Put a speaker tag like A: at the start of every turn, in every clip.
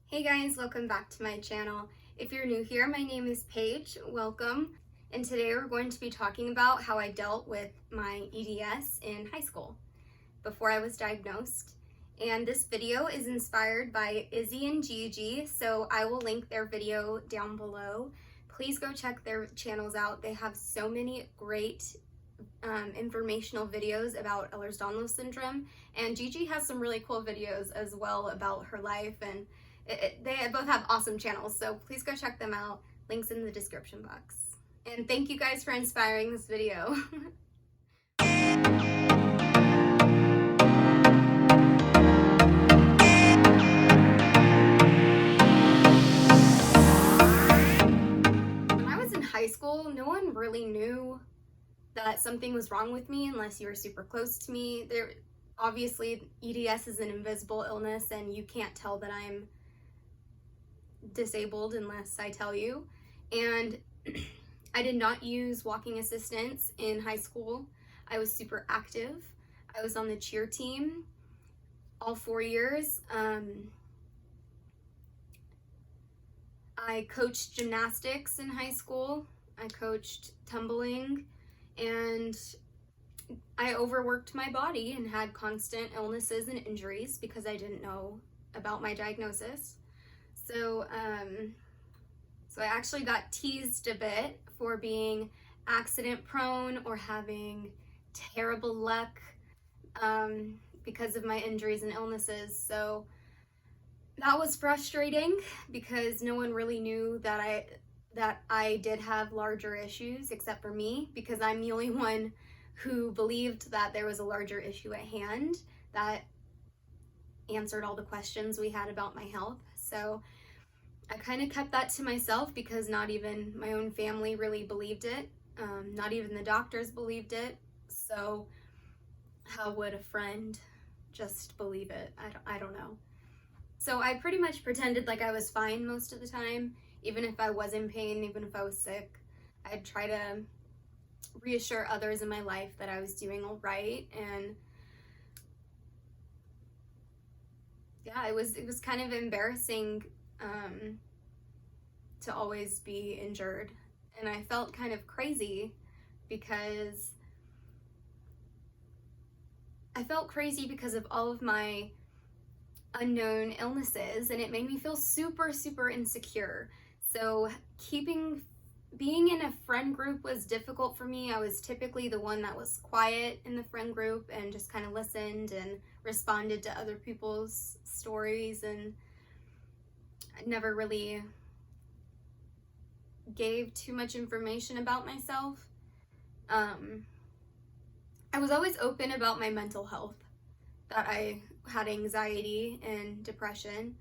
A: Hey guys, welcome back to my channel. If you're new here, my name is Paige. Welcome. And today we're going to be talking about how I dealt with my EDS in high school before I was diagnosed. And this video is inspired by Izzy and Gigi, so I will link their video down below. Please go check their channels out. They have so many great informational videos about Ehlers Danlos Syndrome, and Gigi has some really cool videos as well about her life, and they both have awesome channels, so please go check them out. Links in the description box. And thank you guys for inspiring this video. When I was in high school, no one really knew that something was wrong with me unless you were super close to me. Obviously, EDS is an invisible illness and you can't tell that I'm disabled unless I tell you. And I did not use walking assistance in high school. I was super active. I was on the cheer team all 4 years. I coached gymnastics in high school. I coached tumbling, and I overworked my body and had constant illnesses and injuries because I didn't know about my diagnosis. So I actually got teased a bit for being accident prone or having terrible luck because of my injuries and illnesses. So that was frustrating because no one really knew that I did have larger issues except for me, because I'm the only one who believed that there was a larger issue at hand that answered all the questions we had about my health. So I kind of kept that to myself because not even my own family really believed it. Not even the doctors believed it. So how would a friend just believe it? I don't know. So I pretty much pretended like I was fine most of the time, even if I was in pain, even if I was sick. I'd try to reassure others in my life that I was doing all right. And yeah, it was kind of embarrassing to always be injured. And I felt kind of crazy because of all of my unknown illnesses, and it made me feel super, super insecure. So being in a friend group was difficult for me. I was typically the one that was quiet in the friend group and just kind of listened and responded to other people's stories, and I never really gave too much information about myself. I was always open about my mental health, that I had anxiety and depression,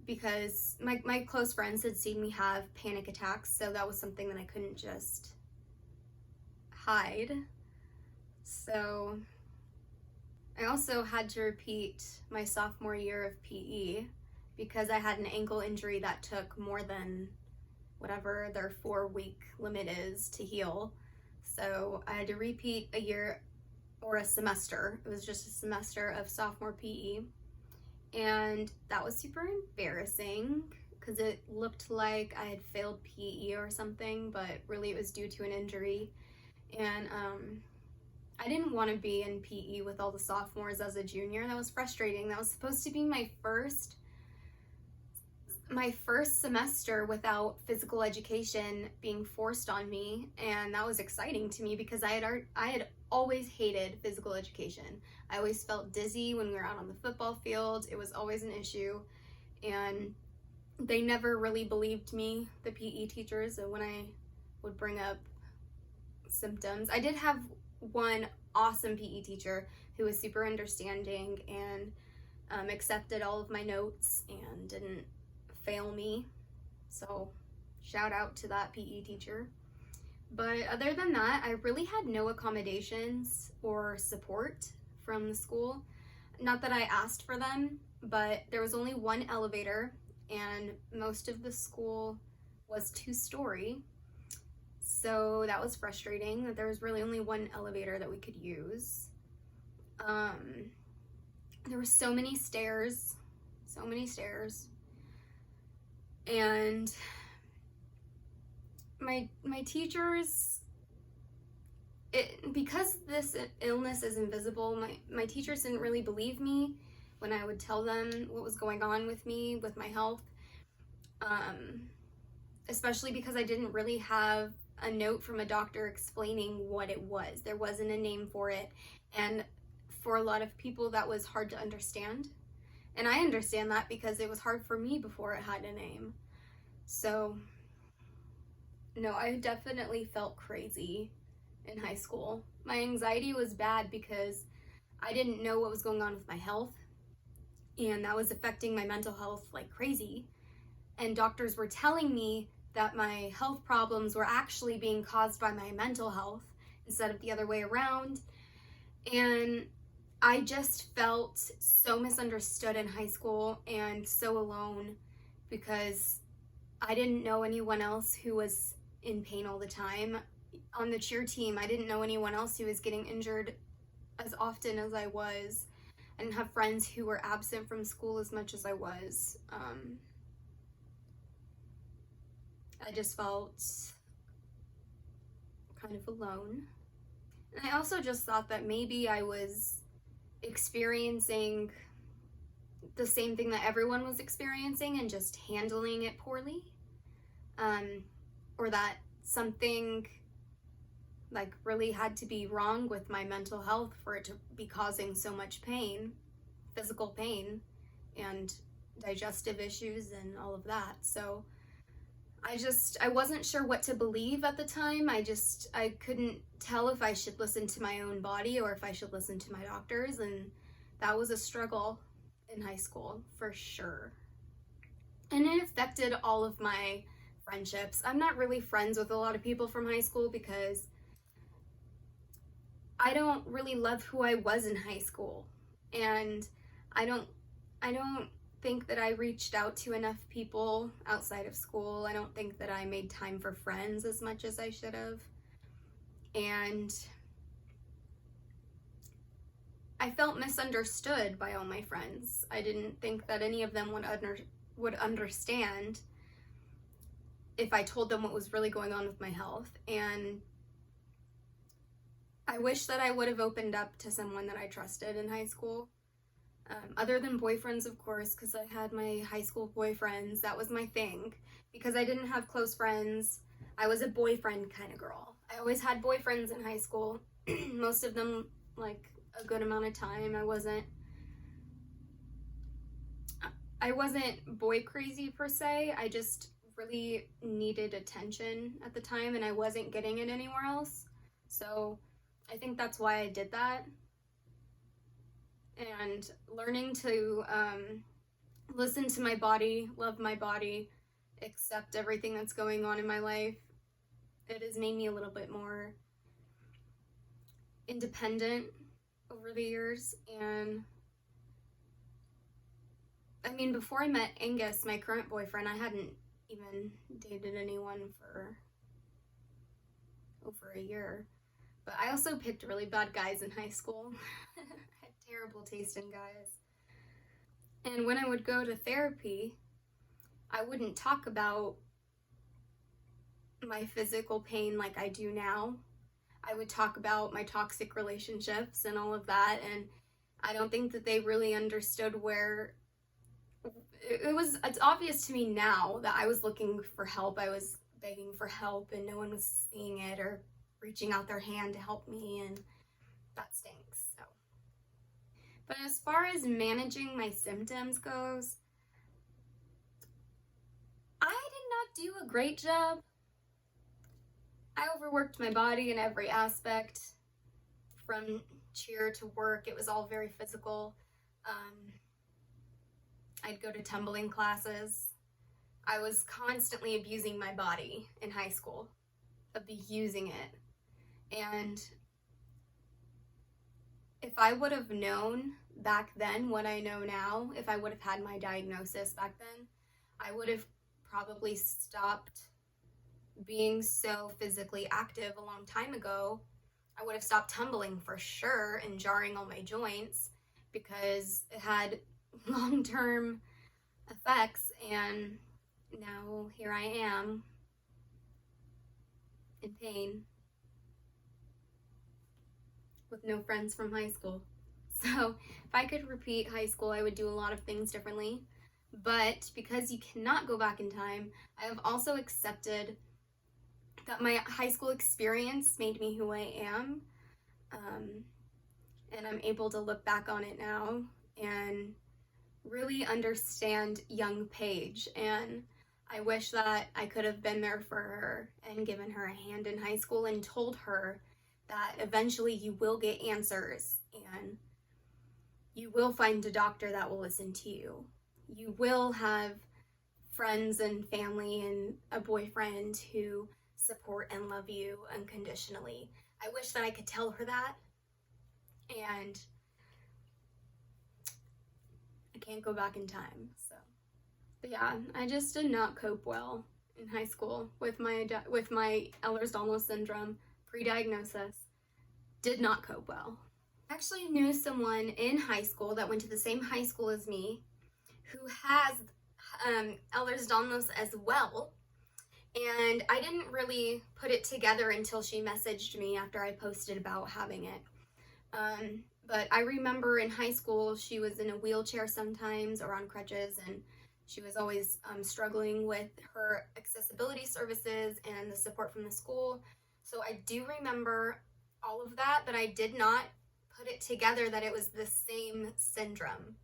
A: because my close friends had seen me have panic attacks, so that was something that I couldn't just hide. So I also had to repeat my sophomore year of PE because I had an ankle injury that took more than whatever their 4-week limit is to heal. So I had to repeat a year or a semester. It was just a semester of sophomore PE. And that was super embarrassing because it looked like I had failed PE or something, but really it was due to an injury. And I didn't want to be in PE with all the sophomores as a junior. That was frustrating. That was supposed to be my first semester without physical education being forced on me, and that was exciting to me because I had always hated physical education. I always felt dizzy when we were out on the football field. It was always an issue, and they never really believed me, the PE teachers, when I would bring up symptoms. I did have one awesome PE teacher who was super understanding and accepted all of my notes and didn't fail me, so shout out to that PE teacher. But other than that, I really had no accommodations or support from the school. Not that I asked for them, but there was only one elevator, and most of the school was 2-story, so that was frustrating that there was really only one elevator that we could use. There were so many stairs, And my teachers, because this illness is invisible, my teachers didn't really believe me when I would tell them what was going on with me, with my health. Especially because I didn't really have a note from a doctor explaining what it was. There wasn't a name for it. And for a lot of people, that was hard to understand. And I understand that because it was hard for me before it had a name. So, no, I definitely felt crazy in high school. My anxiety was bad because I didn't know what was going on with my health. And that was affecting my mental health like crazy. And doctors were telling me that my health problems were actually being caused by my mental health instead of the other way around. And I just felt so misunderstood in high school and so alone because I didn't know anyone else who was in pain all the time. On the cheer team, I didn't know anyone else who was getting injured as often as I was. I didn't have friends who were absent from school as much as I was. I just felt kind of alone. And I also just thought that maybe I was experiencing the same thing that everyone was experiencing and just handling it poorly. Or that something like really had to be wrong with my mental health for it to be causing so much pain, physical pain, and digestive issues and all of that. So I wasn't sure what to believe at the time. I couldn't tell if I should listen to my own body or if I should listen to my doctors, and that was a struggle in high school for sure. And it affected all of my friendships. I'm not really friends with a lot of people from high school because I don't really love who I was in high school. And I don't think that I reached out to enough people outside of school. I don't think that I made time for friends as much as I should have. And I felt misunderstood by all my friends. I didn't think that any of them would understand if I told them what was really going on with my health. And I wish that I would have opened up to someone that I trusted in high school. Other than boyfriends, of course, because I had my high school boyfriends. That was my thing. Because I didn't have close friends, I was a boyfriend kind of girl. I always had boyfriends in high school. Most of them, like, a good amount of time. I wasn't boy crazy per se. I just really needed attention at the time, and I wasn't getting it anywhere else. So I think that's why I did that. And learning to listen to my body, love my body, accept everything that's going on in my life, it has made me a little bit more independent over the years. And I mean, before I met Angus, my current boyfriend, I hadn't even dated anyone for over a year. But I also picked really bad guys in high school. I had terrible taste in guys. And when I would go to therapy, I wouldn't talk about my physical pain like I do now. I would talk about my toxic relationships and all of that, and I don't think that they really understood where it's obvious to me now that I was looking for help. I was begging for help and no one was seeing it or reaching out their hand to help me, and that stinks. So, but as far as managing my symptoms goes, I did not do a great job. I overworked my body in every aspect, from cheer to work. It was all very physical. I'd go to tumbling classes. I was constantly abusing my body in high school, abusing it. And if I would have known back then what I know now, if I would have had my diagnosis back then, I would have probably stopped being so physically active a long time ago. I would have stopped tumbling for sure and jarring all my joints because it had long-term effects, and now here I am in pain with no friends from high school. So if I could repeat high school, I would do a lot of things differently. But because you cannot go back in time, I have also accepted that my high school experience made me who I am. And I'm able to look back on it now and really understand young Paige. And I wish that I could have been there for her and given her a hand in high school and told her that eventually you will get answers and you will find a doctor that will listen to you. You will have friends and family and a boyfriend who support and love you unconditionally. I wish that I could tell her that, and I can't go back in time. So, but yeah, I just did not cope well in high school with my Ehlers Danlos Syndrome pre-diagnosis. Did not cope well. I actually knew someone in high school that went to the same high school as me who has Ehlers Danlos as well. And I didn't really put it together until she messaged me after I posted about having it. But I remember in high school, she was in a wheelchair sometimes or on crutches, and she was always struggling with her accessibility services and the support from the school. So I do remember all of that, but I did not put it together that it was the same syndrome.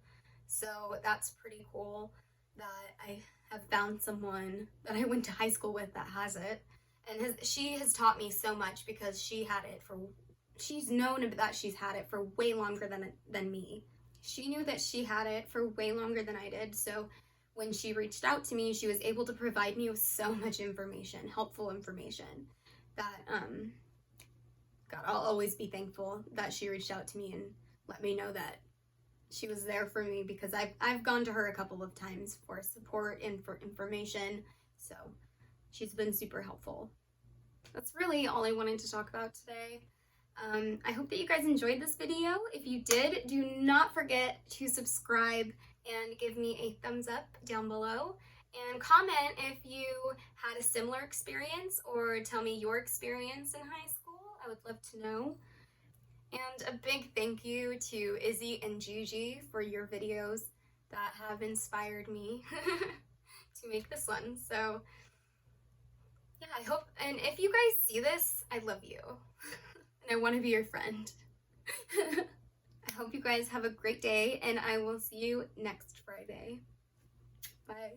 A: So that's pretty cool that I have found someone that I went to high school with that has it. And she has taught me so much because she's known that she's had it for way longer than me. She knew that she had it for way longer than I did. So when she reached out to me, she was able to provide me with so much information, helpful information, that God, I'll always be thankful that she reached out to me and let me know that she was there for me, because I've gone to her a couple of times for support and for information. So she's been super helpful. That's really all I wanted to talk about today. I hope that you guys enjoyed this video. If you did, do not forget to subscribe and give me a thumbs up down below. And comment if you had a similar experience, or tell me your experience in high school. I would love to know. And a big thank you to Izzy and Gigi for your videos that have inspired me to make this one. So yeah, I hope, and if you guys see this, I love you. And I want to be your friend. I hope you guys have a great day, and I will see you next Friday. Bye.